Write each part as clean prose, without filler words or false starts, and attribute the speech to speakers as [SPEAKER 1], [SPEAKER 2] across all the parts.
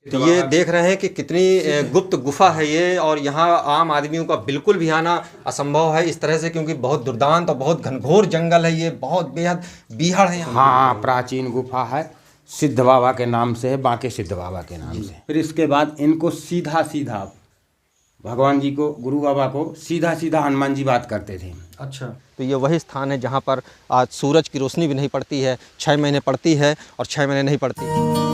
[SPEAKER 1] तो ये देख रहे हैं कि कितनी गुप्त गुफा है ये, और यहाँ आम आदमियों का बिल्कुल भी आना असंभव है इस तरह से, क्योंकि बहुत दुर्दांत और बहुत घनघोर जंगल है ये, बहुत बेहद बीहड़ है यहाँ।
[SPEAKER 2] हाँ, प्राचीन गुफा है, सिद्ध बाबा के नाम से है, बांके सिद्ध बाबा के नाम से। फिर इसके बाद इनको सीधा सीधा भगवान जी को, गुरु बाबा को सीधा सीधा हनुमान जी बात करते थे।
[SPEAKER 1] अच्छा, तो ये वही स्थान है जहाँ पर आज सूरज की रोशनी भी नहीं पड़ती है, 6 महीने पड़ती है और 6 महीने नहीं पड़ती।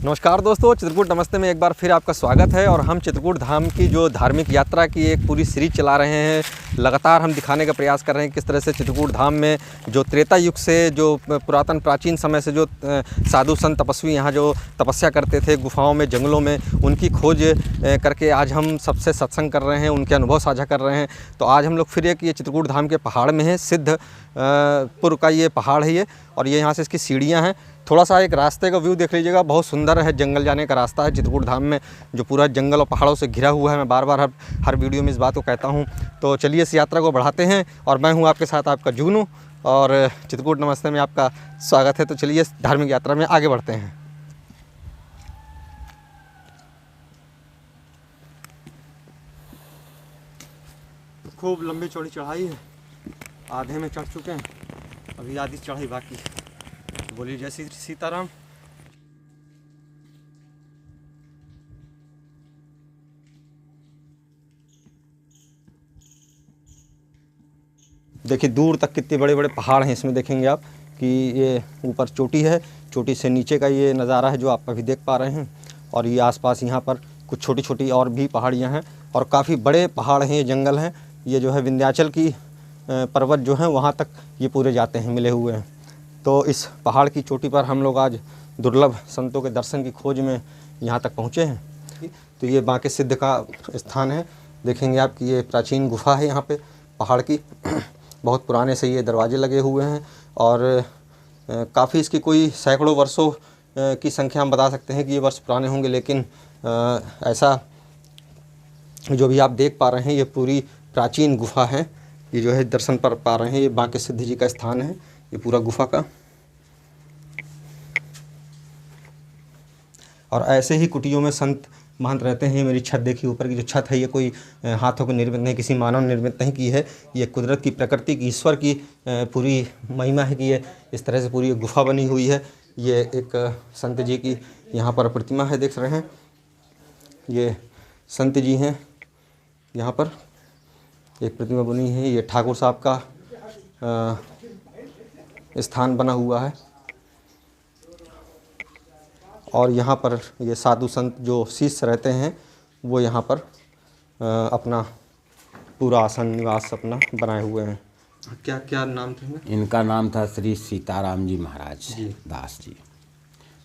[SPEAKER 1] नमस्कार दोस्तों, चित्रकूट नमस्ते में एक बार फिर आपका स्वागत है। और हम चित्रकूट धाम की जो धार्मिक यात्रा की एक पूरी सीरीज चला रहे हैं। लगातार हम दिखाने का प्रयास कर रहे हैं किस तरह से चित्रकूट धाम में जो त्रेता युग से, जो पुरातन प्राचीन समय से जो साधु संत तपस्वी यहाँ जो तपस्या करते थे गुफाओं में, जंगलों में, उनकी खोज करके आज हम सबसे सत्संग कर रहे हैं, उनके अनुभव साझा कर रहे हैं। तो आज हम लोग फिर एक ये चित्रकूट धाम के पहाड़ में है, सिद्धपुर का ये पहाड़ है ये, और ये यहाँ से इसकी सीढ़ियाँ हैं। थोड़ा सा एक रास्ते का व्यू देख लीजिएगा, बहुत सुंदर है। जंगल जाने का रास्ता है चित्रकूट धाम में, जो पूरा जंगल और पहाड़ों से घिरा हुआ है। मैं बार बार हर वीडियो में इस बात को कहता हूँ। तो चलिए इस यात्रा को बढ़ाते हैं, और मैं हूँ आपके साथ आपका जुगनू, और चित्रकूट नमस्ते में आपका स्वागत है। तो चलिए इस धार्मिक यात्रा में आगे बढ़ते हैं। खूब लंबी चौड़ी चढ़ाई है, आधे में चढ़ चुके हैं, अभी आधी चढ़ाई बाकी है। बोलिए जय श्री सीताराम। देखिए दूर तक कितने बड़े बड़े पहाड़ हैं इसमें। देखेंगे आप कि ये ऊपर चोटी है, चोटी से नीचे का ये नज़ारा है जो आप अभी देख पा रहे हैं। और ये आसपास यहाँ पर कुछ छोटी छोटी और भी पहाड़ियाँ हैं, और काफ़ी बड़े पहाड़ हैं, ये जंगल हैं। ये जो है विंध्याचल की पर्वत जो है वहाँ तक ये पूरे जाते हैं, मिले हुए हैं। तो इस पहाड़ की चोटी पर हम लोग आज दुर्लभ संतों के दर्शन की खोज में यहाँ तक पहुँचे हैं। तो ये बांके सिद्ध का स्थान है। देखेंगे आप कि ये प्राचीन गुफा है यहाँ पे पहाड़ की। बहुत पुराने से ये दरवाजे लगे हुए हैं, और काफ़ी इसकी कोई सैकड़ों वर्षों की संख्या हम बता सकते हैं कि ये वर्ष पुराने होंगे। लेकिन ऐसा जो भी आप देख पा रहे हैं ये पूरी प्राचीन गुफा है। ये जो है दर्शन पर पा रहे हैं, ये बांके सिद्ध जी का स्थान है, ये पूरा गुफा का। और ऐसे ही कुटियों में संत महंत रहते हैं। मेरी छत देखिए, ऊपर की जो छत है ये कोई हाथों के निर्मित नहीं, किसी मानव निर्मित नहीं की है। ये कुदरत की, प्रकृति की, ईश्वर की पूरी महिमा है कि ये इस तरह से पूरी गुफा बनी हुई है। ये एक संत जी की यहाँ पर प्रतिमा है, देख रहे हैं। ये संत जी हैं, यहाँ पर एक प्रतिमा बनी है। ये ठाकुर साहब का स्थान बना हुआ है, और यहाँ पर ये साधु संत जो शिष्य रहते हैं वो यहाँ पर अपना पूरा आसन निवास अपना बनाए हुए हैं। क्या क्या नाम थे?
[SPEAKER 2] इनका नाम था श्री सीताराम जी महाराज दास जी।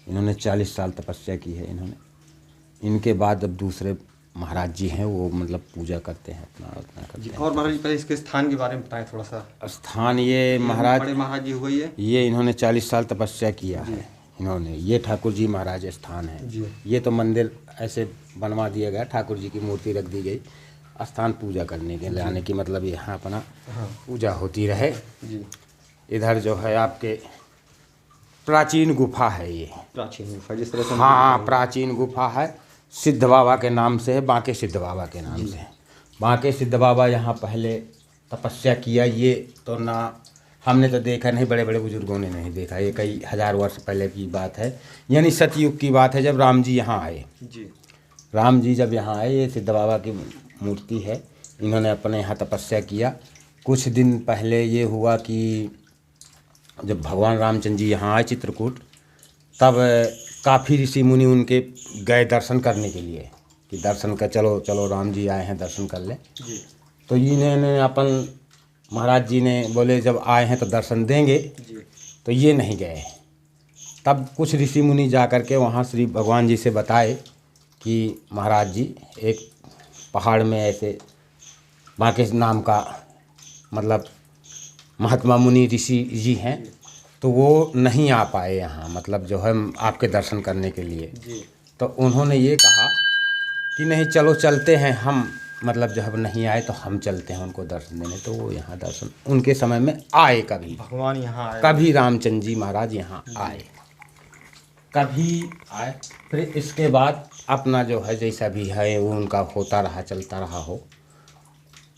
[SPEAKER 2] इन्होंने 40 साल तपस्या की है इन्होंने। इनके बाद अब दूसरे महाराज जी हैं, वो मतलब पूजा करते हैं अपना करते हैं।
[SPEAKER 1] और महाराज जी पहले इसके स्थान के बारे में बताएं थोड़ा सा।
[SPEAKER 2] स्थान ये
[SPEAKER 1] महाराज जी हुई है,
[SPEAKER 2] ये इन्होंने 40 साल तपस्या किया है इन्होंने। ये ठाकुर जी महाराज स्थान है। ये तो मंदिर ऐसे बनवा दिया गया, ठाकुर जी की मूर्ति रख दी गई, स्थान पूजा करने के लिए आने की, मतलब यहाँ अपना पूजा होती रहे। इधर जो है आपके प्राचीन गुफा है, ये
[SPEAKER 1] प्राचीन गुफा जिस तरह से।
[SPEAKER 2] हाँ, प्राचीन गुफा है, सिद्ध बाबा के नाम से है, बांके सिद्ध बाबा के नाम से। बांके सिद्ध बाबा यहाँ पहले तपस्या किया। ये तो ना हमने तो देखा नहीं, बड़े बड़े बुजुर्गों ने नहीं देखा। ये कई हजार वर्ष पहले की बात है, यानी सतयुग की बात है, जब राम जी यहाँ आए। राम जी जब यहाँ आए, ये सिद्ध बाबा की मूर्ति है। इन्होंने अपने यहाँ तपस्या किया। कुछ दिन पहले ये हुआ कि जब भगवान रामचंद्र जी यहाँ आए चित्रकूट, तब काफ़ी ऋषि मुनि उनके गए दर्शन करने के लिए, कि दर्शन कर, चलो चलो राम जी आए हैं, दर्शन कर ले। तो इन्होंने अपन महाराज जी ने बोले जब आए हैं तो दर्शन देंगे, तो ये नहीं गए। तब कुछ ऋषि मुनि जा कर के वहाँ श्री भगवान जी से बताए कि महाराज जी एक पहाड़ में ऐसे बांके नाम का मतलब महात्मा मुनि ऋषि जी हैं, तो वो नहीं आ पाए यहाँ, मतलब जो है आपके दर्शन करने के लिए। तो उन्होंने ये कहा कि नहीं, चलो चलते हैं हम मतलब जब नहीं आए तो हम चलते हैं उनको दर्शन देने, तो वो यहाँ दर्शन उनके समय में आए, कभी
[SPEAKER 1] भगवान यहाँ आए,
[SPEAKER 2] कभी रामचंद्र जी महाराज यहाँ आए, कभी आए। फिर इसके बाद अपना जो है जैसा भी है वो उनका होता रहा, चलता रहा हो।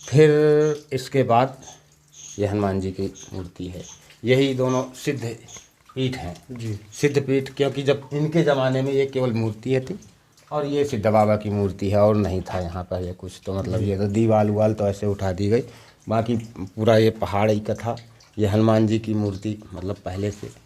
[SPEAKER 2] फिर इसके बाद ये हनुमान जी की मूर्ति है, यही दोनों सिद्ध पीठ हैं
[SPEAKER 1] जी।
[SPEAKER 2] सिद्ध पीठ, क्योंकि जब इनके ज़माने में ये केवल मूर्ति थी और ये सिद्ध बाबा की मूर्ति है और नहीं था यहाँ पर ये कुछ, तो मतलब ये तो दीवाल उवाल तो ऐसे उठा दी गई, बाकी पूरा ये पहाड़ ही का था। ये हनुमान जी की मूर्ति मतलब पहले से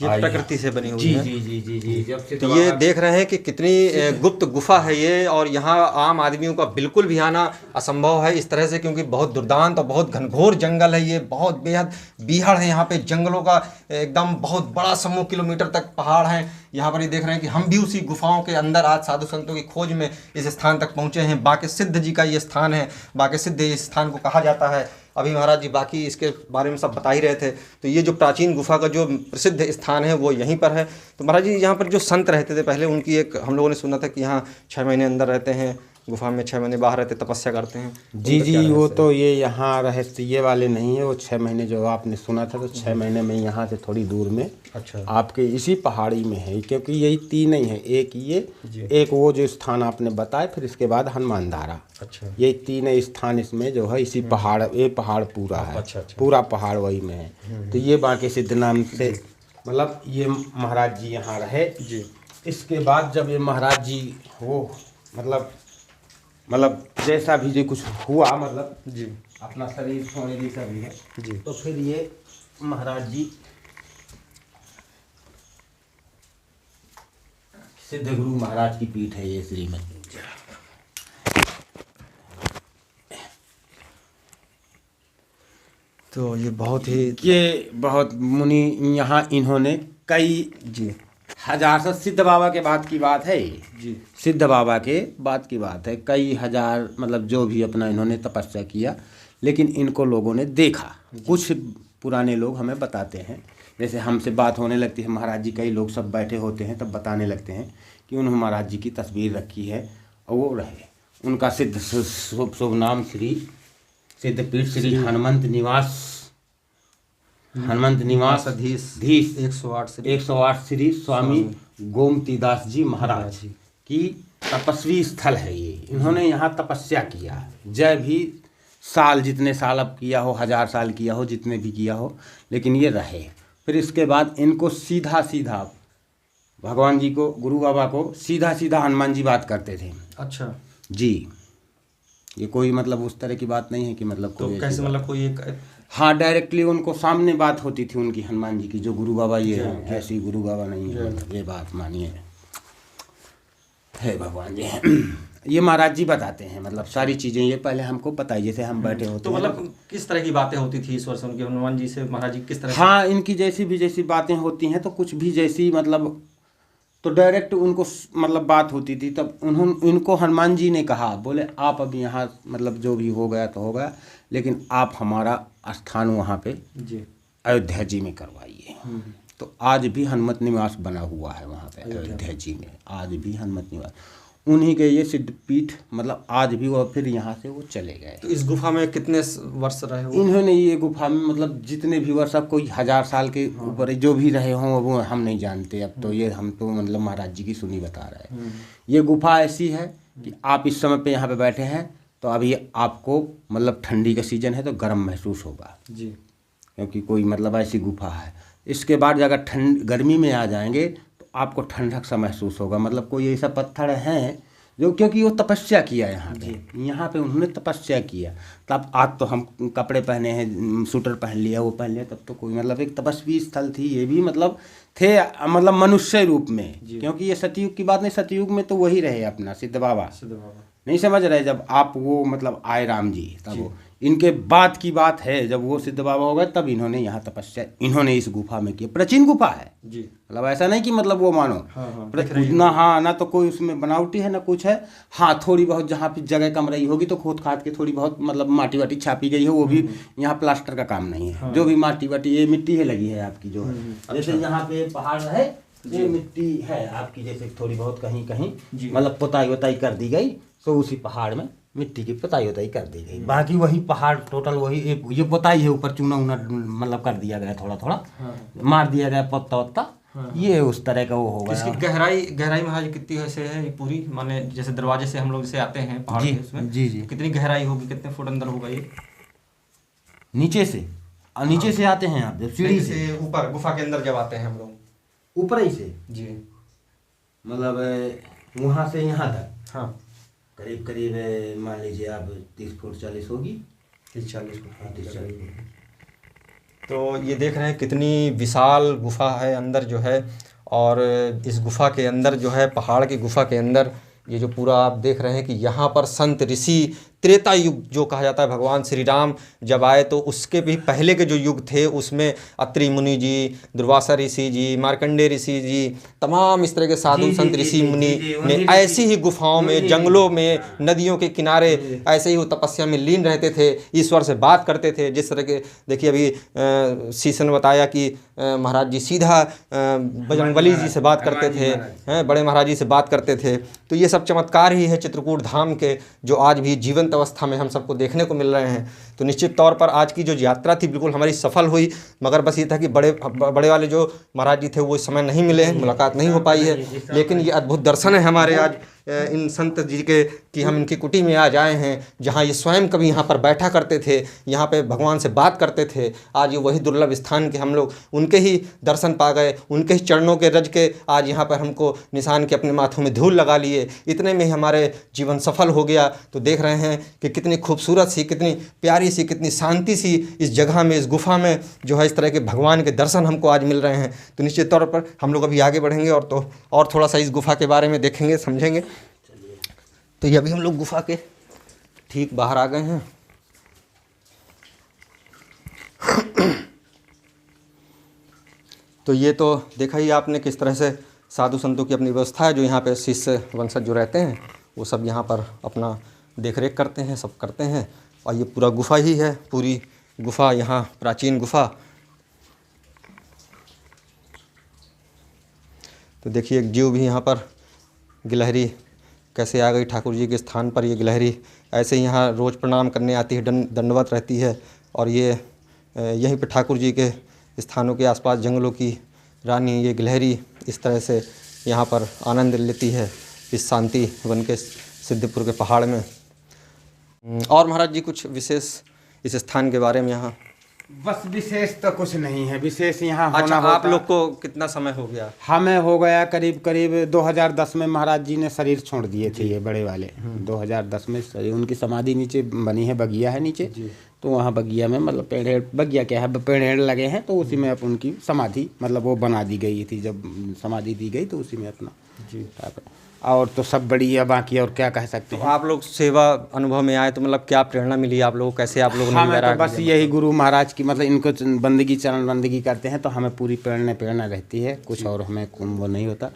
[SPEAKER 1] ये प्रकृति से बनी हुई
[SPEAKER 2] जी
[SPEAKER 1] है।
[SPEAKER 2] जी जी जी जी। जब से
[SPEAKER 1] तो ये देख रहे हैं कि कितनी गुप्त गुफा है ये, और यहाँ आम आदमियों का बिल्कुल भी आना असंभव है इस तरह से, क्योंकि बहुत दुर्दांत और बहुत घनघोर जंगल है ये, बहुत बेहद बीहड़ है यहाँ पे, जंगलों का एकदम बहुत बड़ा समूह, किलोमीटर तक पहाड़ है यहाँ पर। ये देख रहे हैं कि हम भी उसी गुफाओं के अंदर आज साधु संतों की खोज में इस स्थान तक पहुँचे हैं। बाके सिद्ध जी का ये स्थान है, बाके सिद्ध इस स्थान को कहा जाता है। अभी महाराज जी बाकी इसके बारे में सब बता ही रहे थे। तो ये जो प्राचीन गुफा का जो प्रसिद्ध स्थान है वो यहीं पर है। तो महाराज जी यहाँ पर जो संत रहते थे पहले, उनकी एक हम लोगों ने सुना था कि यहाँ 6 महीने अंदर रहते हैं गुफा में, 6 महीने बाहर रहते, तपस्या करते हैं।
[SPEAKER 2] जी जी। वो तो ये यहाँ रहस्य ये वाले नहीं है, वो 6 महीने जो आपने सुना था, तो 6 महीने में यहाँ से थोड़ी दूर में
[SPEAKER 1] अच्छा
[SPEAKER 2] आपके इसी पहाड़ी में है, क्योंकि यही 3 ही है, एक ये, एक वो जो स्थान आपने बताया, फिर इसके बाद हनुमान धारा।
[SPEAKER 1] अच्छा,
[SPEAKER 2] ये 3 स्थान इसमें जो है इसी पहाड़, ये पहाड़ पूरा है।
[SPEAKER 1] अच्छा।
[SPEAKER 2] पूरा पहाड़ वही में है। तो ये बाकी सिद्ध नाम से मतलब ये महाराज जी यहाँ रहे
[SPEAKER 1] जी।
[SPEAKER 2] इसके बाद जब ये महाराज जी वो मतलब जैसा भी जो कुछ हुआ, मतलब
[SPEAKER 1] जी
[SPEAKER 2] अपना शरीर छोड़ने जैसा भी है
[SPEAKER 1] जी।
[SPEAKER 2] तो फिर ये महाराज जी सिद्ध गुरु महाराज की पीठ है ये श्रीमद।
[SPEAKER 1] तो ये बहुत
[SPEAKER 2] मुनि यहाँ इन्होंने कई
[SPEAKER 1] जी
[SPEAKER 2] हजार से, सिद्ध बाबा के बाद की बात है ये
[SPEAKER 1] जी,
[SPEAKER 2] सिद्ध बाबा के बाद की बात है, कई हजार मतलब जो भी अपना इन्होंने तपस्या किया, लेकिन इनको लोगों ने देखा। कुछ पुराने लोग हमें बताते हैं, जैसे हमसे बात होने लगती है महाराज जी, कई लोग सब बैठे होते हैं तब बताने लगते हैं कि उन्होंने महाराज जी की तस्वीर रखी है और वो रहे। उनका सिद्ध शुभ नाम श्री सिद्धपीठ श्री हनुमंत निवास
[SPEAKER 1] अधीश
[SPEAKER 2] 108 श्री स्वामी गोमतीदास जी महाराज की तपस्वी स्थल है ये। इन्होंने यहाँ तपस्या किया, जय भी साल, जितने साल अब किया हो, 1000 साल किया हो, जितने भी किया हो, लेकिन ये रहे। फिर इसके बाद इनको सीधा सीधा भगवान जी को, गुरु बाबा को सीधा सीधा हनुमान जी बात करते थे।
[SPEAKER 1] अच्छा
[SPEAKER 2] जी, ये कोई मतलब उस तरह की बात नहीं है कि मतलब
[SPEAKER 1] तो
[SPEAKER 2] कोई
[SPEAKER 1] कैसे मतलब कोई एक
[SPEAKER 2] हाँ डायरेक्टली उनको सामने बात होती थी उनकी हनुमान जी की, जो गुरु बाबा ये हैं, ऐसी गुरु बाबा नहीं है, ये बात मानिए है भगवान जी। ये महाराज जी बताते हैं मतलब सारी चीज़ें, ये पहले हमको बताइए, जैसे हम बैठे होते
[SPEAKER 1] तो
[SPEAKER 2] हैं।
[SPEAKER 1] मतलब किस तरह की बातें होती थी ईश्वर से, उनके हनुमान जी से महाराज जी किस तरह
[SPEAKER 2] हाँ, इनकी जैसी बातें होती हैं, तो कुछ भी जैसी मतलब तो डायरेक्ट उनको मतलब बात होती थी। तब इनको हनुमान जी ने कहा, बोले आप अभी यहाँ मतलब जो भी हो गया तो हो गया, लेकिन आप हमारा स्थान वहाँ पे
[SPEAKER 1] जी
[SPEAKER 2] अयोध्या जी में करवाइए। तो आज भी हनुमत निवास बना हुआ है वहाँ पे अयोध्या जी में, आज भी हनुमत निवास उन्हीं के ये सिद्धपीठ मतलब आज भी। वो फिर यहाँ से वो चले गए।
[SPEAKER 1] तो इस गुफा में कितने वर्ष रहे हो?
[SPEAKER 2] इन्होंने ये गुफा में मतलब जितने भी वर्ष, अब कोई 1000 साल के ऊपर जो भी रहे हों वो हम नहीं जानते। अब तो ये हम तो मतलब महाराज जी की सुनी बता रहे हैं। ये गुफा ऐसी है कि आप इस समय पे यहाँ पे बैठे हैं तो अभी आपको मतलब ठंडी का सीजन है तो गर्म महसूस होगा
[SPEAKER 1] जी,
[SPEAKER 2] क्योंकि कोई मतलब ऐसी गुफा है। इसके बाद अगर गर्मी में आ जाएंगे तो आपको ठंडक सा महसूस होगा। मतलब कोई ऐसा पत्थर है जो, क्योंकि वो तपस्या किया यहाँ पे उन्होंने तपस्या किया। तब आज तो हम कपड़े पहने हैं, स्वेटर पहन लिया, वो पहन लिया, तब तो कोई मतलब एक तपस्वी स्थल थी। ये भी मतलब थे मतलब मनुष्य रूप में, क्योंकि ये सतयुग की बात नहीं, सतयुग में तो वही रहे अपना सिद्ध बाबा। नहीं समझ रहे, जब आप वो मतलब आए राम जी, तब वो इनके बाद की बात है, जब वो सिद्ध बाबा हो गए तब इन्होंने यहाँ तपस्या इन्होंने इस गुफा में की। प्राचीन गुफा है
[SPEAKER 1] जी,
[SPEAKER 2] मतलब ऐसा नहीं कि मतलब वो मानो ना, हाँ ना तो कोई उसमें बनावटी है ना कुछ है। हाँ थोड़ी बहुत जहाँ पे जगह कम रही होगी तो खोद खाद के थोड़ी बहुत मतलब माटी वाटी छापी गई हो, वो भी यहाँ प्लास्टर का काम नहीं है। जो भी माटी वाटी ये मिट्टी है लगी है आपकी, जो है जैसे यहाँ पे पहाड़ है ये मिट्टी है आपकी, जैसे थोड़ी बहुत कहीं कहीं मतलब पोताई वोताई कर दी गई, तो उसी पहाड़ में मिट्टी की पुताई उताई कर दी गई। बाकी वही पहाड़ टोटल वही एक ये पुताई है, ऊपर चूना उना मतलब कर दिया गया, थोड़ा थोड़ा मार दिया गया पत्ता वत्ता। ये उस तरह का वो होगा।
[SPEAKER 1] इसकी गहराई महाराज कितनी ऐसे है ये पूरी, माने जैसे दरवाजे से हम लोग जैसे आते हैं पहाड़ के उसमें,
[SPEAKER 2] जी जी,
[SPEAKER 1] कितनी गहराई होगी, कितने फुट अंदर होगा ये?
[SPEAKER 2] नीचे से नीचे से आते हैं आप जब सीढ़ी से
[SPEAKER 1] ऊपर गुफा के अंदर जब आते हैं हम लोग,
[SPEAKER 2] ऊपर ही से
[SPEAKER 1] जी,
[SPEAKER 2] मतलब वहाँ से यहाँ तक
[SPEAKER 1] हाँ
[SPEAKER 2] करीब करीब मान लीजिए आप 30 फुट 40 होगी,
[SPEAKER 1] 30-40 फुट।
[SPEAKER 2] 30-40 फुट।
[SPEAKER 1] तो ये देख रहे हैं कितनी विशाल गुफा है अंदर जो है, और इस गुफा के अंदर जो है, पहाड़ की गुफा के अंदर ये जो पूरा आप देख रहे हैं कि यहाँ पर संत ऋषि त्रेता युग जो कहा जाता है, भगवान श्री राम जब आए तो उसके भी पहले के जो युग थे उसमें अत्रि मुनि जी, दुर्वासा ऋषि जी, मार्कंडेय ऋषि जी, तमाम इस तरह के साधु संत ऋषि मुनि ने ऐसी ही गुफाओं में, जंगलों में, नदियों के किनारे ऐसे ही वो तपस्या में लीन रहते थे, ईश्वर से बात करते थे। जिस तरह के देखिए अभी शीश ने बताया कि महाराज जी सीधा बजरंगबली जी से बात करते थे, हैं बड़े महाराज जी से बात करते थे। तो ये सब चमत्कार ही है चित्रकूट धाम के, जो आज भी जीवंत अवस्था में हम सबको देखने को मिल रहे हैं। तो निश्चित तौर पर आज की जो यात्रा थी बिल्कुल हमारी सफल हुई, मगर बस ये था कि बड़े वाले जो महाराज जी थे वो इस समय नहीं मिले हैं, मुलाकात नहीं हो पाई है। लेकिन ये अद्भुत दर्शन है हमारे आज इन संत जी के कि हम इनकी कुटी में आज आए हैं, जहाँ ये स्वयं कभी यहाँ पर बैठा करते थे, यहाँ पे भगवान से बात करते थे। आज ये वही दुर्लभ स्थान के हम लोग उनके ही दर्शन पा गए, उनके ही चरणों के रज के आज यहाँ पर हमको निशान के अपने माथों में धूल लगा लिए, इतने में ही हमारे जीवन सफल हो गया। तो देख रहे हैं कि कितनी खूबसूरत सी, कितनी प्यारी सी, कितनी शांति सी इस जगह में, इस गुफा में जो है इस तरह के भगवान के दर्शन हमको आज मिल रहे हैं। तो निश्चित तौर पर हम लोग अभी आगे बढ़ेंगे और थोड़ा सा इस गुफा के बारे में देखेंगे, समझेंगे। तो ये अभी हम लोग गुफा के ठीक बाहर आ गए हैं। तो ये तो देखा ही आपने किस तरह से साधु संतों की अपनी व्यवस्था है, जो यहाँ पे शिष्य वंशज जो रहते हैं वो सब यहाँ पर अपना देख रेख करते हैं, सब करते हैं। और ये पूरा गुफा ही है, पूरी गुफा, यहाँ प्राचीन गुफा। तो देखिए एक जीव भी यहाँ पर गिलहरी कैसे आ गई ठाकुर जी के स्थान पर। ये गिलहरी ऐसे ही यहाँ रोज़ प्रणाम करने आती है, दंडवत रहती है। और ये यहीं पे ठाकुर जी के स्थानों के आसपास जंगलों की रानी ये गिलहरी इस तरह से यहाँ पर आनंद लेती है इस शांति वन के सिद्धपुर के पहाड़ में। और महाराज जी कुछ विशेष इस स्थान के बारे में यहाँ?
[SPEAKER 2] बस विशेष तो कुछ नहीं है, विशेष यहाँ
[SPEAKER 1] अच्छा,
[SPEAKER 2] होना
[SPEAKER 1] आप लोग को कितना समय हो गया?
[SPEAKER 2] हमें हो गया करीब करीब 2010 में महाराज जी ने शरीर छोड़ दिए थे, ये बड़े वाले 2010 में शरीर, उनकी समाधि नीचे बनी है, बगिया है नीचे। तो वहाँ बगिया में मतलब पेड़, बगिया क्या है, पेड़ लगे हैं, तो उसी में अब उनकी समाधि मतलब वो बना दी गई थी। जब समाधि दी गई तो उसी में अपना जी। और तो सब बढ़िया, बाकी और क्या कह सकते हैं।
[SPEAKER 1] तो आप लोग सेवा अनुभव में आए तो मतलब क्या प्रेरणा मिली आप लोगों को, कैसे आप लोगों ने?
[SPEAKER 2] हमें तो बस यही गुरु महाराज की मतलब इनको बंदगी, चरण बंदगी करते हैं तो हमें पूरी प्रेरणा रहती है, कुछ और हमें वो नहीं होता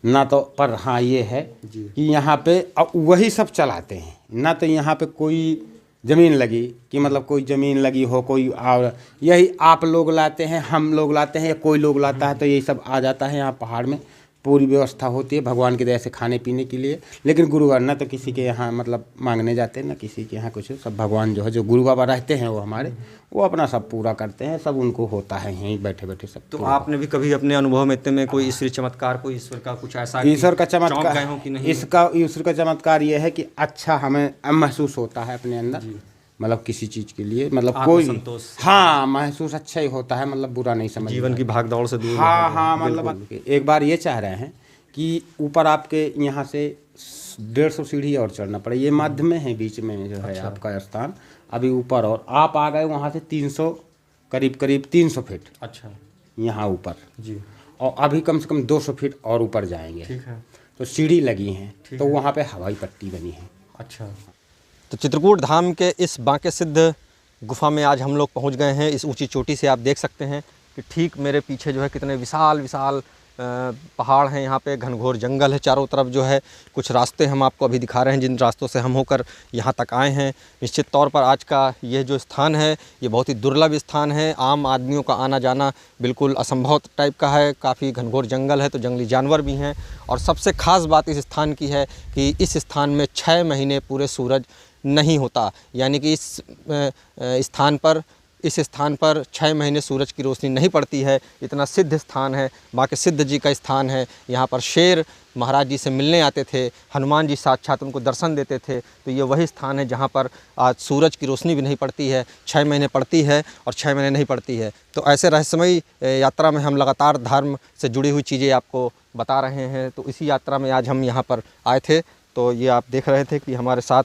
[SPEAKER 2] ना। तो पर हाँ ये है कि यहाँ पे वही सब चलाते हैं ना, तो यहाँ पे कोई ज़मीन लगी कि मतलब कोई ज़मीन लगी हो, कोई और यही आप लोग लाते हैं, हम लोग लाते हैं, या कोई लोग लाता है, तो यही सब आ जाता है। यहाँ पहाड़ में पूरी व्यवस्था होती है भगवान की दया से खाने पीने के लिए। लेकिन गुरुवार ना तो किसी के यहाँ मतलब मांगने जाते हैं, ना किसी के यहाँ कुछ, सब भगवान जो है, जो गुरु बाबा रहते हैं वो हमारे, वो अपना सब पूरा करते हैं, सब उनको होता है यहीं बैठे बैठे सब।
[SPEAKER 1] तो आपने भी कभी अपने अनुभव में इतने में कोई ईश्वरी चमत्कार, कोई ईश्वर का कुछ ऐसा,
[SPEAKER 2] ईश्वर का चमत्कार, इसका ईश्वर का चमत्कार ये है कि अच्छा हमें महसूस होता है अपने अंदर, मतलब किसी चीज़ के लिए मतलब कोई हाँ महसूस अच्छा ही होता है, मतलब बुरा नहीं समझ,
[SPEAKER 1] जीवन की भागदौड़ से दूर।
[SPEAKER 2] हाँ मतलब एक बार ये चाह रहे हैं कि ऊपर आपके यहाँ से 150 सीढ़ी और चढ़ना पड़े, ये मध्य में है, बीच में जो है आपका स्थान अभी ऊपर, और आप आ गए वहाँ से 300 करीब 300 फीट अच्छा यहाँ ऊपर जी, और अभी कम से कम 200 फीट और ऊपर जाएंगे। ठीक है। तो सीढ़ी लगी हैं, तो वहाँ पे हवाई पट्टी बनी है। अच्छा। तो चित्रकूट धाम के इस बांके सिद्ध गुफा में आज हम लोग पहुंच गए हैं। इस ऊंची चोटी से आप देख सकते हैं कि ठीक मेरे पीछे जो है कितने विशाल विशाल पहाड़ हैं। यहाँ पे घनघोर जंगल है चारों तरफ जो है। कुछ रास्ते हम आपको अभी दिखा रहे हैं जिन रास्तों से हम होकर यहाँ तक आए हैं। निश्चित तौर पर आज का ये जो स्थान है ये बहुत ही दुर्लभ स्थान है। आम आदमियों का आना जाना बिल्कुल असंभव टाइप का है। काफ़ी घनघोर जंगल है तो जंगली जानवर भी हैं। और सबसे ख़ास बात इस स्थान की है कि इस स्थान में 6 महीने पूरे सूरज
[SPEAKER 1] नहीं होता। यानी कि इस स्थान पर 6 महीने सूरज की रोशनी नहीं पड़ती है। इतना सिद्ध स्थान है, बांके सिद्ध जी का स्थान है। यहाँ पर शेर महाराज जी से मिलने आते थे, हनुमान जी साक्षात उनको दर्शन देते थे। तो ये वही स्थान है जहाँ पर आज सूरज की रोशनी भी नहीं पड़ती है, 6 महीने पड़ती है और 6 महीने नहीं पड़ती है। तो ऐसे रहस्यमयी यात्रा में हम लगातार धर्म से जुड़ी हुई चीज़ें आपको बता रहे हैं। तो इसी यात्रा में आज हम यहाँ पर आए थे। तो ये आप देख रहे थे कि हमारे साथ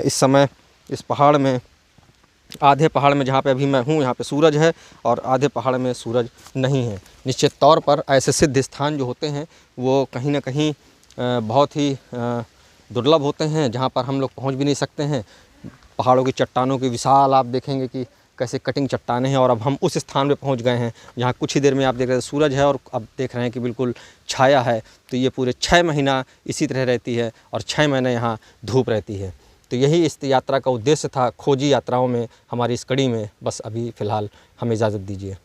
[SPEAKER 1] इस समय इस पहाड़ में, आधे पहाड़ में जहाँ पे अभी मैं हूँ यहाँ पे सूरज है और आधे पहाड़ में सूरज नहीं है। निश्चित तौर पर ऐसे सिद्ध स्थान जो होते हैं वो कहीं ना कहीं बहुत ही दुर्लभ होते हैं, जहाँ पर हम लोग पहुँच भी नहीं सकते हैं। पहाड़ों की चट्टानों की विशाल आप देखेंगे कि कैसे कटिंग चट्टानें हैं। और अब हम उस स्थान पे पहुँच गए हैं जहाँ कुछ ही देर में आप देख रहे हैं सूरज है और अब देख रहे हैं कि बिल्कुल छाया है। तो ये पूरे 6 महीना इसी तरह रहती है और 6 महीने यहाँ धूप रहती है। तो यही इस यात्रा का उद्देश्य था। खोजी यात्राओं में हमारी इस कड़ी में बस अभी फ़िलहाल हमें इजाज़त दीजिए।